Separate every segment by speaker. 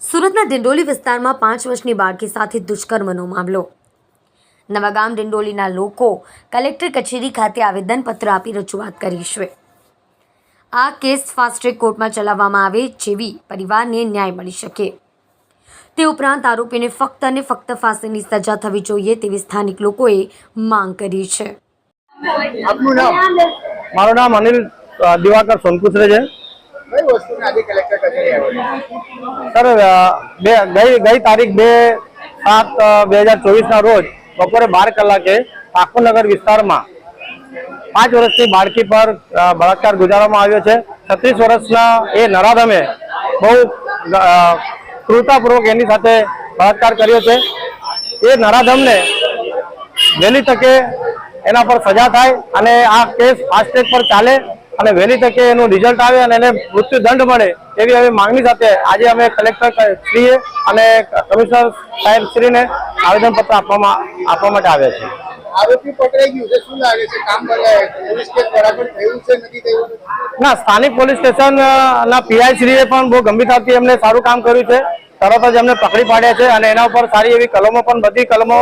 Speaker 1: સુરતના ડિંડોલી વિસ્તારમાં 5 વર્ષની બાળકી સાથે દુષ્કર્મનો મામલો। નવાગામ ડિંડોલીના લોકો કલેક્ટર કચેરી ખાતે આવેદનપત્ર આપી રજૂઆત કરી છે। આ કેસ ફાસ્ટ ટ્રેક કોર્ટમાં ચલાવવામાં આવે જેવી પરિવારને ન્યાય મળી શકે। તે ઉપરાંત આરોપીને ફક્ત અને ફક્ત ફાંસીની સજા થવી જોઈએ તેવી સ્થાનિક લોકોએ માંગ કરી છે।
Speaker 2: આપનું નામ?
Speaker 3: મારું નામ અનિલ દિવાકર સોનકુસરે છે।
Speaker 2: કઈ વસ્તુને આજે કલેક્ટર કચેરી આવ્યો?
Speaker 3: સર ગઈ તારીખ 2/7/2024 રોજ બપોરે 12 કલાકે ઠાકોરનગર વિસ્તારમાં 5 વર્ષની બાળકી પર બળાત્કાર ગુજારવામાં આવ્યો છે। 36 વર્ષના એ નરાધમે બહુ ક્રૂરતાપૂર્વક એની સાથે બળાત્કાર કર્યો છે। એ નરાધમને વહેલી તકે એના પર સજા થાય અને આ કેસ ફાસ્ટ ટ્રેક પર ચાલે અને વહેલી તકે એનું રિઝલ્ટ આવે અને એને મૃત્યુદંડ મળે એવી હવે માંગણી સાથે આજે અમે કલેક્ટર શ્રીએ અને કમિશનર સાહેબ શ્રીને આવેદનપત્ર આપવા માટે આવ્યા છીએ।
Speaker 2: આરોપી પકડાઈ ગયું છે, શું લાગે છે? કામ પોલીસ કેસ બરાબર થયું છે નથી થયું?
Speaker 3: ના, સ્થાનિક પોલીસ સ્ટેશનના પીઆઈ શ્રીએ પણ બહુ ગંભીરતાથી એમને સારું કામ કર્યું છે। તરત જ એમને પકડી પાડ્યા છે અને એના ઉપર સારી એવી કલમો પણ બધી કલમો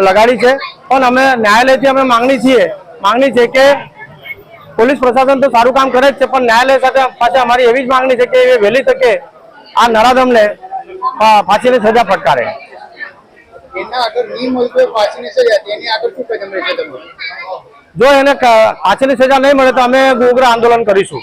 Speaker 3: લગાડી છે। પણ અમે ન્યાયાલયથી અમે માંગણી છે કે પોલીસ પ્રશાસન તો સારું કામ કરે જ છે પણ ન્યાયાલય સાથે પાછા અમારી એવી જ માંગણી છે કે એ વહેલી તકે આ નરાધમને ફાંસીની સજા ફટકારે।
Speaker 2: એના આગળ નહીં મળતો ફાંસીની સજા, તેની આગળ શું કદમ રહેશે તમારું?
Speaker 3: જો એને ફાંસીની સજા નહીં મળે તો અમે ઉગ્ર આંદોલન કરીશું।